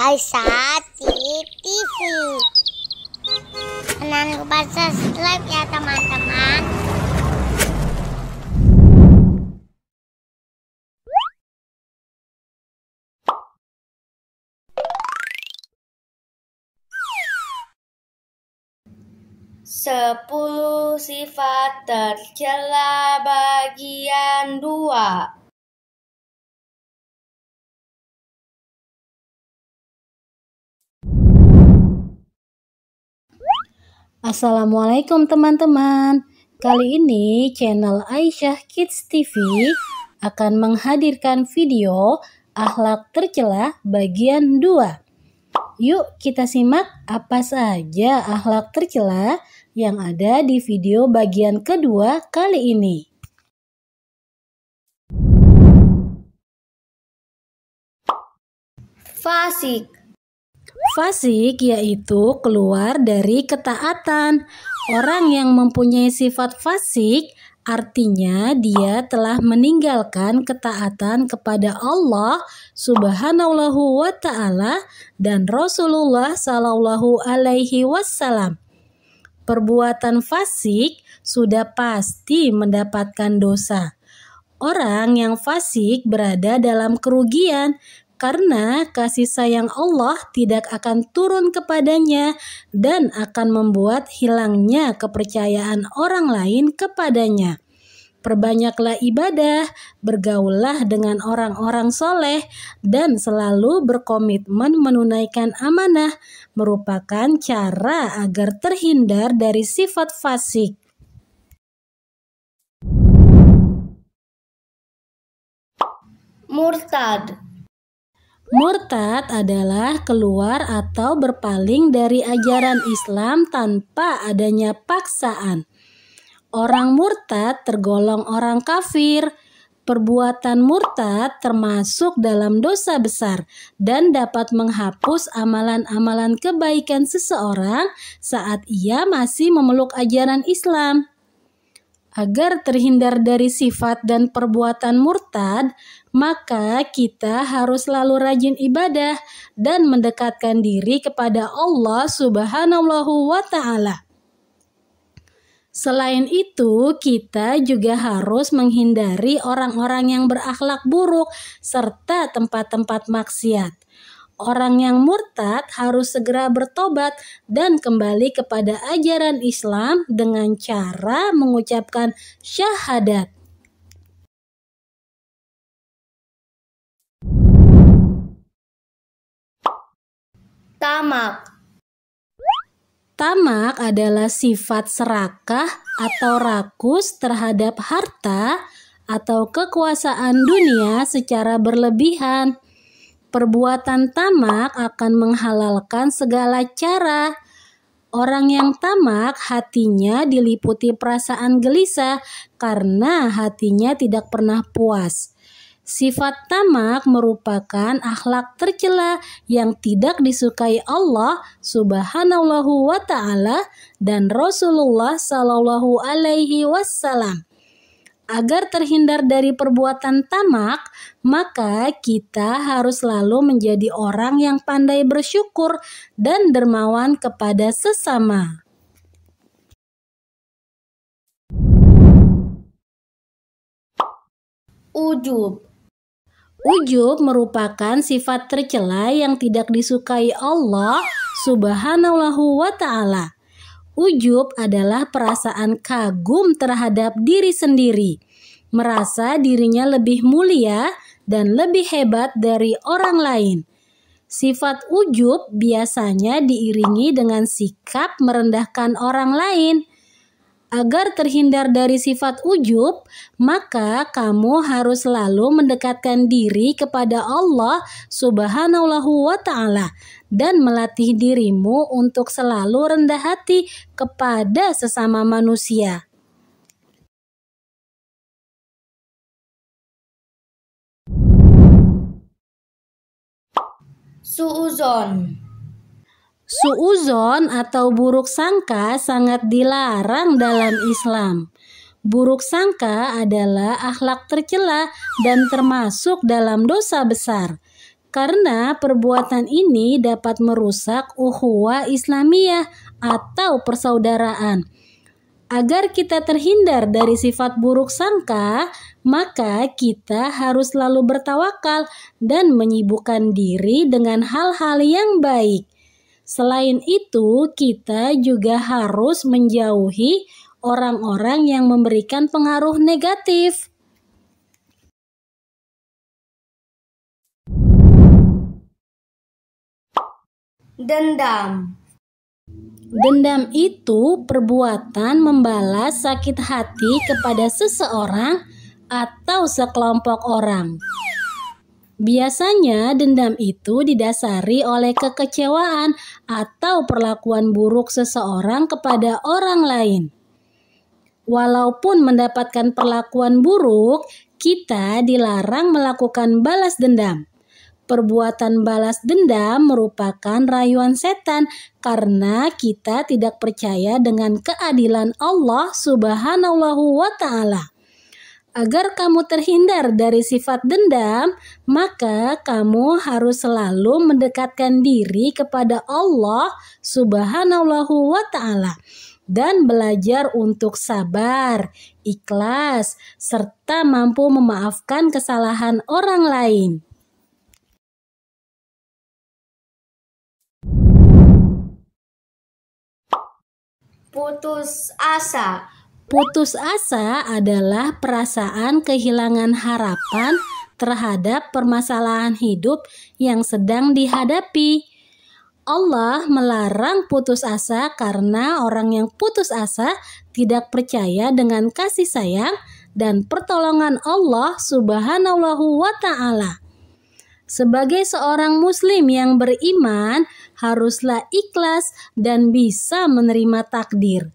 Aisyah TV. Jangan lupa subscribe ya teman-teman. Sepuluh sifat tercela bagian 2. Assalamualaikum teman-teman. Kali ini channel Aisyah Kids TV akan menghadirkan video akhlak tercela bagian 2. Yuk kita simak apa saja akhlak tercela yang ada di video bagian kedua kali ini. Fasik. Fasik yaitu keluar dari ketaatan. Orang yang mempunyai sifat fasik artinya dia telah meninggalkan ketaatan kepada Allah Subhanahu wa ta'ala dan Rasulullah Sallallahu alaihi wasallam. Perbuatan fasik sudah pasti mendapatkan dosa. Orang yang fasik berada dalam kerugian karena kasih sayang Allah tidak akan turun kepadanya dan akan membuat hilangnya kepercayaan orang lain kepadanya. Perbanyaklah ibadah, bergaullah dengan orang-orang soleh, dan selalu berkomitmen menunaikan amanah merupakan cara agar terhindar dari sifat fasik. Murtad. Murtad adalah keluar atau berpaling dari ajaran Islam tanpa adanya paksaan. Orang murtad tergolong orang kafir. Perbuatan murtad termasuk dalam dosa besar dan dapat menghapus amalan-amalan kebaikan seseorang saat ia masih memeluk ajaran Islam. Agar terhindar dari sifat dan perbuatan murtad, maka kita harus selalu rajin ibadah dan mendekatkan diri kepada Allah Subhanahu wa ta'ala. Selain itu, kita juga harus menghindari orang-orang yang berakhlak buruk serta tempat-tempat maksiat. Orang yang murtad harus segera bertobat dan kembali kepada ajaran Islam dengan cara mengucapkan syahadat. Tamak. Tamak adalah sifat serakah atau rakus terhadap harta atau kekuasaan dunia secara berlebihan. Perbuatan tamak akan menghalalkan segala cara. Orang yang tamak hatinya diliputi perasaan gelisah karena hatinya tidak pernah puas. Sifat tamak merupakan akhlak tercela yang tidak disukai Allah Subhanahu wa ta'ala dan Rasulullah Sallallahu alaihi wasallam. Agar terhindar dari perbuatan tamak, maka kita harus selalu menjadi orang yang pandai bersyukur dan dermawan kepada sesama. Ujub. Ujub merupakan sifat tercela yang tidak disukai Allah Subhanahu wa ta'ala. Ujub adalah perasaan kagum terhadap diri sendiri, merasa dirinya lebih mulia dan lebih hebat dari orang lain. Sifat ujub biasanya diiringi dengan sikap merendahkan orang lain. Agar terhindar dari sifat ujub, maka kamu harus selalu mendekatkan diri kepada Allah Subhanahu wa ta'ala dan melatih dirimu untuk selalu rendah hati kepada sesama manusia. Suuzon. Suuzon atau buruk sangka sangat dilarang dalam Islam. Buruk sangka adalah akhlak tercela dan termasuk dalam dosa besar. karena perbuatan ini dapat merusak ukhuwah Islamiyah atau persaudaraan. Agar kita terhindar dari sifat buruk sangka, maka kita harus selalu bertawakal dan menyibukkan diri dengan hal-hal yang baik. Selain itu, kita juga harus menjauhi orang-orang yang memberikan pengaruh negatif. Dendam. Dendam itu perbuatan membalas sakit hati kepada seseorang atau sekelompok orang. Biasanya dendam itu didasari oleh kekecewaan atau perlakuan buruk seseorang kepada orang lain. Walaupun mendapatkan perlakuan buruk, kita dilarang melakukan balas dendam. Perbuatan balas dendam merupakan rayuan setan karena kita tidak percaya dengan keadilan Allah Subhanahu wa Ta'ala. Agar kamu terhindar dari sifat dendam, maka kamu harus selalu mendekatkan diri kepada Allah Subhanahu wa Ta'ala dan belajar untuk sabar, ikhlas, serta mampu memaafkan kesalahan orang lain. Putus asa. Putus asa adalah perasaan kehilangan harapan terhadap permasalahan hidup yang sedang dihadapi. Allah melarang putus asa karena orang yang putus asa tidak percaya dengan kasih sayang dan pertolongan Allah Subhanahu wa Ta'ala. Sebagai seorang muslim yang beriman, haruslah ikhlas dan bisa menerima takdir.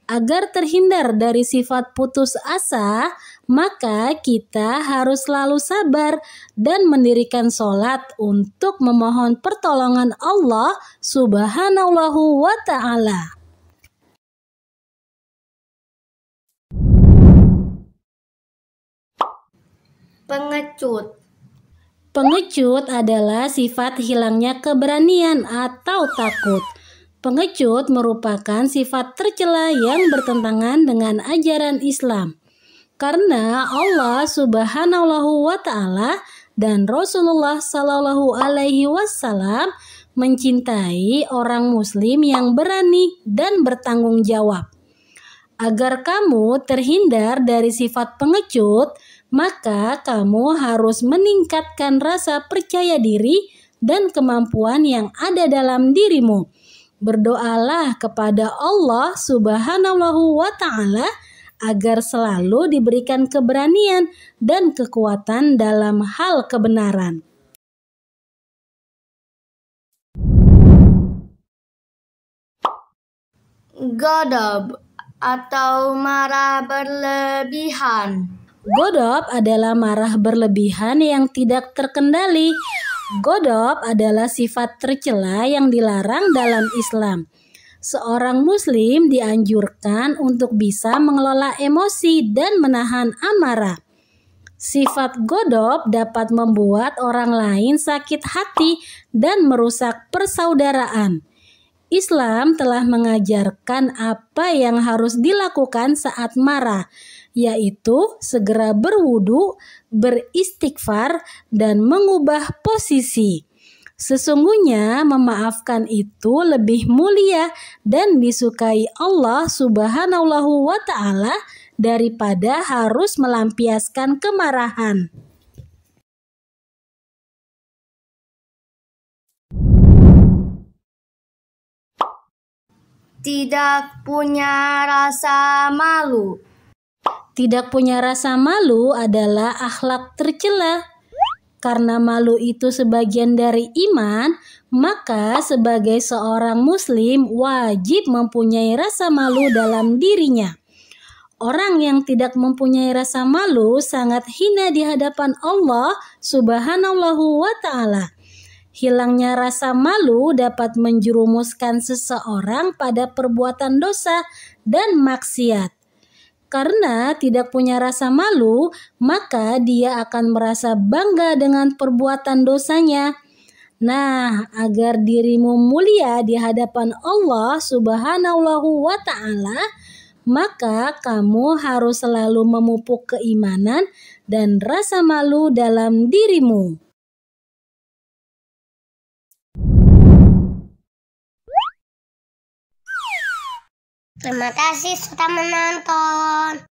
Agar terhindar dari sifat putus asa, maka kita harus selalu sabar dan mendirikan sholat untuk memohon pertolongan Allah Subhanahu wa Ta'ala. Pengecut. Pengecut adalah sifat hilangnya keberanian atau takut. Pengecut merupakan sifat tercela yang bertentangan dengan ajaran Islam. Karena Allah Subhanahu wa Ta'ala dan Rasulullah Sallallahu Alaihi Wasallam mencintai orang Muslim yang berani dan bertanggung jawab. Agar kamu terhindar dari sifat pengecut, maka kamu harus meningkatkan rasa percaya diri dan kemampuan yang ada dalam dirimu. Berdoalah kepada Allah Subhanahu wa Ta'ala agar selalu diberikan keberanian dan kekuatan dalam hal kebenaran. Ghadab atau marah berlebihan. Ghadab adalah marah berlebihan yang tidak terkendali. Ghadab adalah sifat tercela yang dilarang dalam Islam. Seorang muslim dianjurkan untuk bisa mengelola emosi dan menahan amarah. Sifat ghadab dapat membuat orang lain sakit hati dan merusak persaudaraan. Islam telah mengajarkan apa yang harus dilakukan saat marah, yaitu segera berwudu, beristighfar, dan mengubah posisi. Sesungguhnya memaafkan itu lebih mulia dan disukai Allah Subhanahu wa Ta'ala daripada harus melampiaskan kemarahan. Tidak punya rasa malu. Tidak punya rasa malu adalah akhlak tercela. Karena malu itu sebagian dari iman, maka sebagai seorang muslim wajib mempunyai rasa malu dalam dirinya. Orang yang tidak mempunyai rasa malu sangat hina di hadapan Allah Subhanahu wa Ta'ala. Hilangnya rasa malu dapat menjerumuskan seseorang pada perbuatan dosa dan maksiat. Karena tidak punya rasa malu, maka dia akan merasa bangga dengan perbuatan dosanya. Nah, agar dirimu mulia di hadapan Allah Subhanahu wa Ta'ala, maka kamu harus selalu memupuk keimanan dan rasa malu dalam dirimu. Terima kasih sudah menonton.